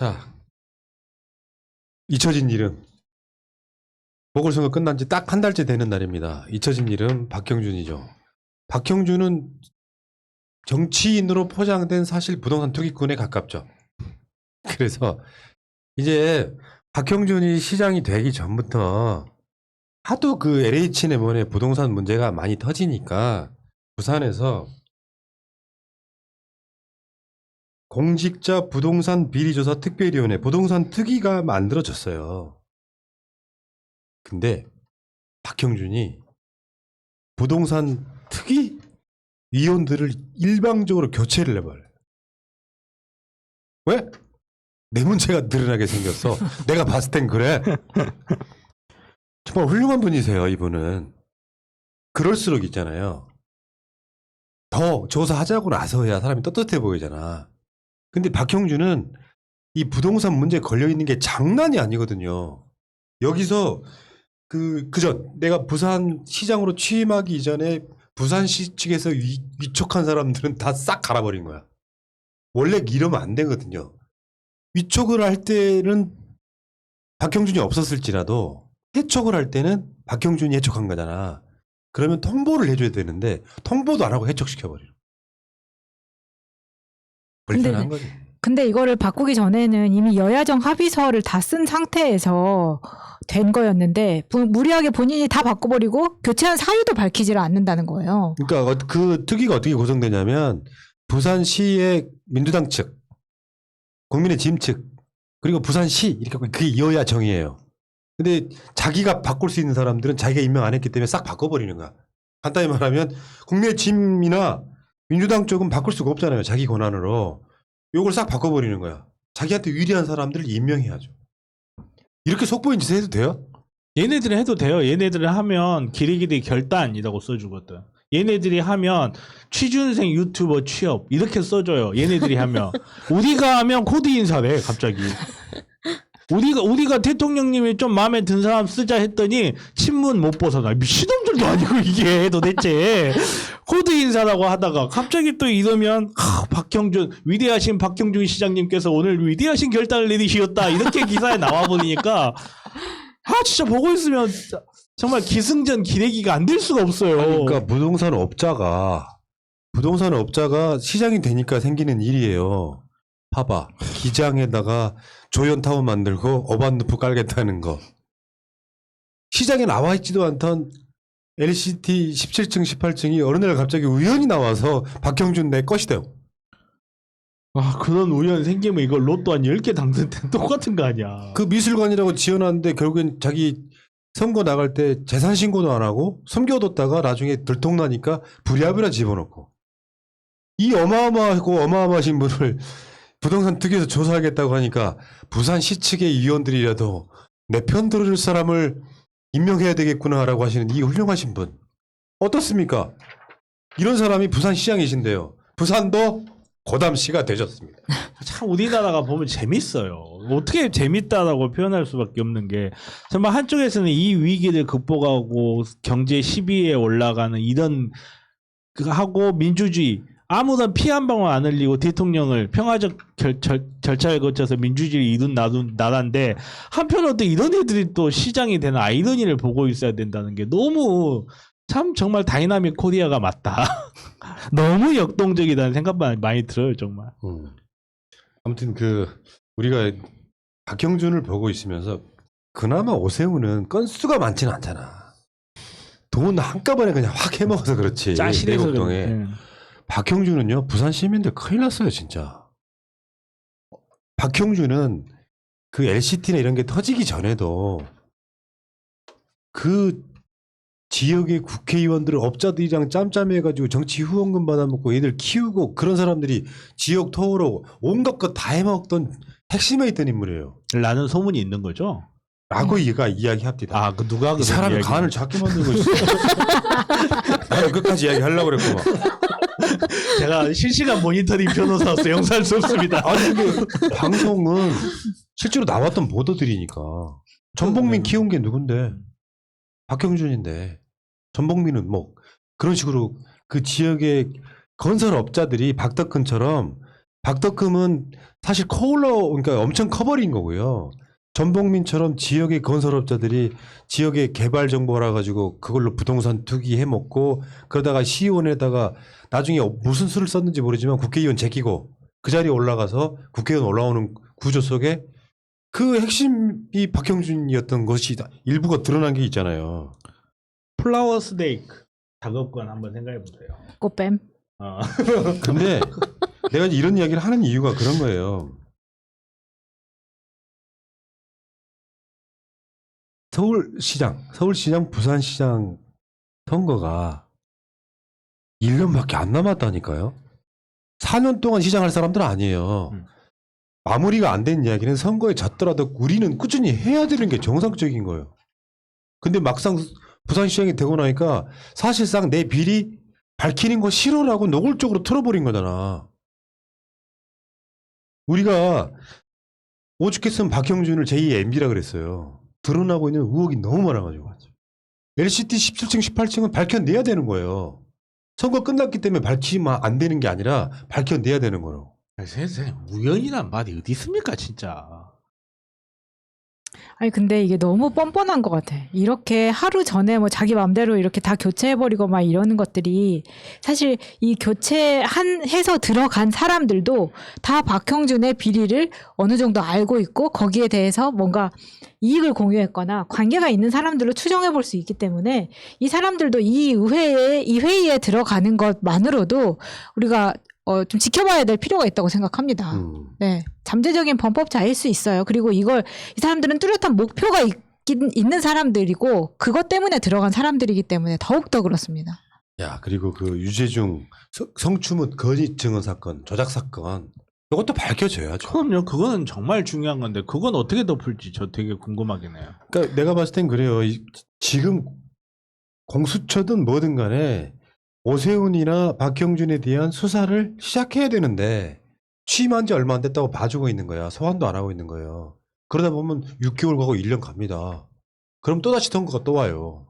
자, 잊혀진 이름. 보궐선거 끝난 지 딱 한 달째 되는 날입니다. 잊혀진 이름 박형준이죠. 박형준은 정치인으로 포장된 사실 부동산 투기꾼에 가깝죠. 그래서 이제 박형준이 시장이 되기 전부터 하도 그 LH네모네 부동산 문제가 많이 터지니까 부산에서 공직자 부동산 비리조사 특별위원회 부동산 특위가 만들어졌어요. 근데 박형준이 부동산 특위 위원들을 일방적으로 교체를 해버려요. 왜? 내 문제가 늘어나게 생겼어. 내가 봤을 땐 그래. 정말 훌륭한 분이세요, 이분은. 그럴수록 있잖아요. 더 조사하자고 나서야 사람이 떳떳해 보이잖아. 근데 박형준은 이 부동산 문제에 걸려있는 게 장난이 아니거든요. 여기서 그전 내가 부산 시장으로 취임하기 이전에 부산시 측에서 위촉한 사람들은 다 싹 갈아버린 거야. 원래 이러면 안 되거든요. 위촉을 할 때는 박형준이 없었을지라도 해촉을 할 때는 박형준이 해촉한 거잖아. 그러면 통보를 해줘야 되는데 통보도 안 하고 해촉시켜버려. 불편한 거지. 근데 이거를 바꾸기 전에는 이미 여야정 합의서를 다 쓴 상태에서 된 거였는데 무리하게 본인이 다 바꿔버리고 교체한 사유도 밝히지를 않는다는 거예요. 그러니까 그 특위가 어떻게 구성되냐면 부산시의 민주당 측, 국민의힘 측, 그리고 부산시 이렇게 그게 여야 정이에요. 근데 자기가 바꿀 수 있는 사람들은 자기가 임명 안 했기 때문에 싹 바꿔버리는 거야. 간단히 말하면 국민의힘이나 민주당 쪽은 바꿀 수가 없잖아요. 자기 권한으로. 요걸 싹 바꿔버리는 거야. 자기한테 유리한 사람들을 임명해야죠. 이렇게 속보인 짓을 해도 돼요? 얘네들은 해도 돼요. 얘네들은 하면 길이길이 결단이라고 써주거든. 얘네들이 하면 취준생 유튜버 취업 이렇게 써줘요. 얘네들이 하면 우리가 하면 코드 인사래 갑자기. 우리가 대통령님이 좀 마음에 든 사람 쓰자 했더니 친문 못 벗어나. 미친놈들도 아니고 이게 도대체 코드 인사라고 하다가 갑자기 또 이러면 박형준 위대하신 박형준 시장님께서 오늘 위대하신 결단을 내리시었다 이렇게 기사에 나와버리니까 진짜 보고 있으면 정말 기승전 기레기가 안 될 수가 없어요. 그러니까 부동산 업자가 시장이 되니까 생기는 일이에요. 봐봐. 기장에다가 조연타운 만들고 어반루프 깔겠다는 거. 시장에 나와 있지도 않던 LCT 17층, 18층이 어느 날 갑자기 우연히 나와서 박형준 내 것이대요. 그런 우연 생기면 이거 로또 한 10개 당선 때 똑같은 거 아니야. 그 미술관이라고 지어놨는데 결국엔 자기 선거 나갈 때 재산 신고도 안 하고 숨겨뒀다가 나중에 들통나니까 부랴부랴 집어넣고. 이 어마어마하신 분을 부동산 특위에서 조사하겠다고 하니까 부산시 측의 위원들이라도 내 편 들어줄 사람을 임명해야 되겠구나라고 하시는 이 훌륭하신 분. 어떻습니까? 이런 사람이 부산시장이신데요. 부산도 고담시가 되셨습니다. 참 우리나라가 보면 재밌어요. 어떻게 재밌다라고 표현할 수밖에 없는 게 정말 한쪽에서는 이 위기를 극복하고 경제 10위에 올라가는 이런 하고 민주주의 아무런 피 한 방울 안 흘리고 대통령을 평화적 절차를 거쳐서 민주주의를 이룬 나라인데 한편으로 또 이런 애들이 또 시장이 되는 아이러니를 보고 있어야 된다는 게 너무 참 정말 다이나믹 코리아가 맞다. 너무 역동적이다는 생각만 많이 들어요 정말. 아무튼 우리가 박형준을 보고 있으면서 그나마 오세훈은 건수가 많지는 않잖아. 돈 한꺼번에 그냥 확 해먹어서 그렇지. 짜실해서 내곡동에. 그래. 박형준은요, 부산 시민들 큰일 났어요, 진짜. 박형준은 그 LCT나 이런 게 터지기 전에도 그 지역의 국회의원들을 업자들이랑 짬짬해가지고 정치 후원금 받아먹고 애들 키우고 그런 사람들이 지역 토호로 온갖 것 다 해먹던 핵심에 있던 인물이에요. 라는 소문이 있는 거죠. 라고 얘가 이야기합니다. 그 누가 이 사람이 간을 작게 만들고 있어. 나는 끝까지 이야기하려고 그랬구만. 제가 실시간 모니터링 변호사로서 용서할 수 없습니다. 아니 근데 방송은 실제로 나왔던 보도들이니까 전복민 키운 게 누군데? 박형준인데 전복민은 뭐 그런 식으로 그 지역의 건설업자들이 박덕근처럼 박덕금은 사실 그러니까 엄청 커버린 거고요. 전봉민처럼 지역의 건설업자들이 지역의 개발 정보라 가지고 그걸로 부동산 투기 해먹고 그러다가 시의원에다가 나중에 무슨 수를 썼는지 모르지만 국회의원 제끼고 그 자리에 올라가서 국회의원 올라오는 구조 속에 그 핵심이 박형준이었던 것이 일부가 드러난 게 있잖아요. 플라워 스테이크 작업권 한번 생각해 보세요. 꽃뱀. 근데 내가 이런 이야기를 하는 이유가 그런 거예요. 서울시장, 부산시장 선거가 1년밖에 안 남았다니까요. 4년 동안 시장할 사람들 아니에요. 마무리가 안 된 이야기는 선거에 졌더라도 우리는 꾸준히 해야 되는 게 정상적인 거예요. 근데 막상 부산시장이 되고 나니까 사실상 내 비리 밝히는 거 싫어라고 노골적으로 틀어버린 거잖아. 우리가 오죽했으면 박형준을 제2의 MB라 그랬어요. 드러나고 있는 의혹이 너무 많아가지고. LCT 17층, 18층은 밝혀내야 되는 거예요. 선거 끝났기 때문에 밝히면 안 되는 게 아니라 밝혀내야 되는 거예요. 선생님 우연이란 말이 어디 있습니까 진짜. 아니 근데 이게 너무 뻔뻔한 것 같아. 이렇게 하루 전에 뭐 자기 맘대로 이렇게 다 교체해버리고 막 이러는 것들이 사실 이 해서 들어간 사람들도 다 박형준의 비리를 어느 정도 알고 있고 거기에 대해서 뭔가 이익을 공유했거나 관계가 있는 사람들로 추정해 볼 수 있기 때문에 이 사람들도 이 회의에 들어가는 것만으로도 우리가 좀 지켜봐야 될 필요가 있다고 생각합니다. 네. 잠재적인 범법자일 수 있어요. 그리고 이 사람들은 뚜렷한 목표가 있는 사람들이고 그것 때문에 들어간 사람들이기 때문에 더욱더 그렇습니다. 야, 그리고 그 유재중 성추문 거짓 증언 사건, 조작 사건 이것도 밝혀져야죠. 그럼요. 그거는 정말 중요한 건데 그건 어떻게 덮을지 저 되게 궁금하긴 해요. 그러니까 내가 봤을 땐 그래요. 지금 공수처든 뭐든 간에 오세훈이나 박형준에 대한 수사를 시작해야 되는데 취임한 지 얼마 안 됐다고 봐주고 있는 거야. 소환도 안 하고 있는 거예요. 그러다 보면 6개월 가고 1년 갑니다. 그럼 또다시 선거가 또 와요.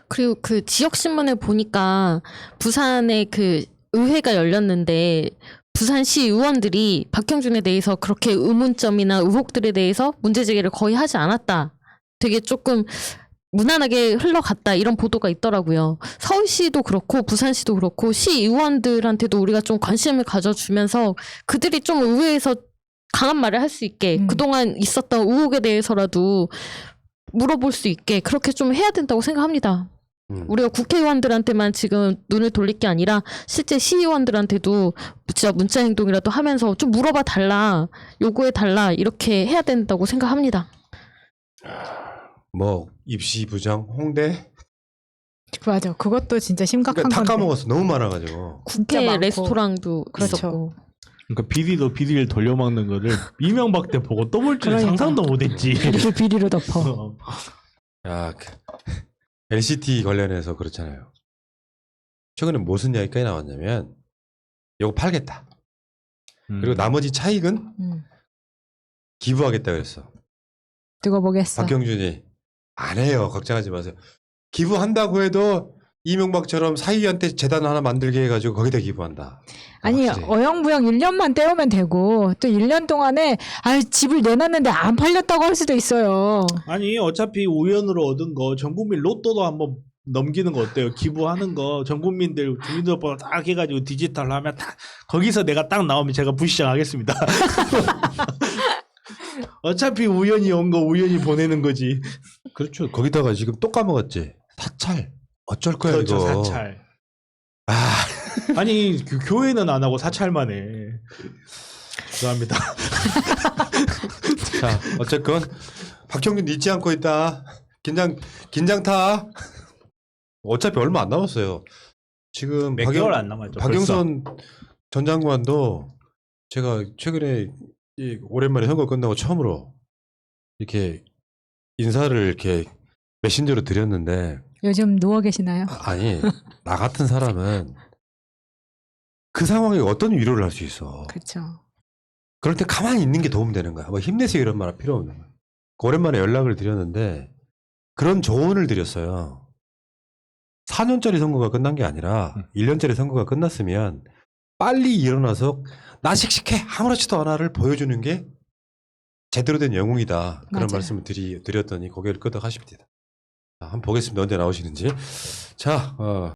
그리고 그 지역신문을 보니까 부산에 그 의회가 열렸는데 부산시 의원들이 박형준에 대해서 그렇게 의문점이나 의혹들에 대해서 문제제기를 거의 하지 않았다. 되게 조금 무난하게 흘러갔다 이런 보도가 있더라고요. 서울시도 그렇고 부산시도 그렇고 시의원들한테도 우리가 좀 관심을 가져주면서 그들이 좀 의회에서 강한 말을 할 수 있게 그동안 있었던 의혹에 대해서라도 물어볼 수 있게 그렇게 좀 해야 된다고 생각합니다. 우리가 국회의원들한테만 지금 눈을 돌릴 게 아니라 실제 시의원들한테도 진짜 문자 행동이라도 하면서 좀 물어봐 달라, 요구해 달라 이렇게 해야 된다고 생각합니다. 뭐 입시 부정, 홍대 맞아. 그것도 진짜 심각한 그러니까 다 건데. 까먹었어. 너무 많아가지고. 진짜 국회 많고. 레스토랑도 그렇죠. 있었고. 그러니까 비리도 비리를 돌려막는 거를 이명박 때 보고 또 볼 줄 그러니까. 상상도 못했지. 비리를 비리로 덮어. 야, LCT 관련해서 그렇잖아요. 최근에 무슨 이야기까지 나왔냐면 이거 팔겠다. 그리고 나머지 차익은 기부하겠다 그랬어. 두고 보겠어. 박형준이 안 해요. 걱정하지 마세요. 기부한다고 해도 이명박처럼 사위한테 재단 하나 만들게 해가지고 거기다 기부한다. 아니 확실히. 어영부영 1년만 때우면 되고 또 1년 동안에 집을 내놨는데 안 팔렸다고 할 수도 있어요. 아니 어차피 우연으로 얻은 거 전국민 로또도 한번 넘기는 거 어때요? 기부하는 거 전국민들 주민등록번호 딱 해가지고 디지털로 하면 딱 거기서 내가 딱 나오면 제가 부시장하겠습니다. 어차피 우연히 온 거 우연히 보내는 거지. 그렇죠. 거기다가 지금 또 까먹었지. 사찰. 어쩔 거야 그렇죠, 이거. 사찰. 아, 아니 교회는 안 하고 사찰만 해. 죄송합니다. 자, 어쨌건 박형준 잊지 않고 있다. 긴장 타. 어차피 얼마 안 남았어요. 지금 몇 개월 안 남았죠. 박영선 전 장관도 제가 최근에 오랜만에 선거 끝나고 처음으로 이렇게 인사를 이렇게 메신저로 드렸는데 요즘 누워 계시나요? 아니 나 같은 사람은 그 상황에 어떤 위로를 할 수 있어. 그렇죠. 그럴 때 가만히 있는 게 도움되는 거야. 뭐 힘내세요 이런 말 필요 없는 거야. 오랜만에 연락을 드렸는데 그런 조언을 드렸어요. 4년짜리 선거가 끝난 게 아니라 1년짜리 선거가 끝났으면 빨리 일어나서 나 씩씩해 아무렇지도 않아를 보여주는 게 제대로 된 영웅이다. 그런 맞아요. 말씀을 드렸더니 고개를 끄덕하십니다. 자, 한번 보겠습니다. 언제 나오시는지. 자,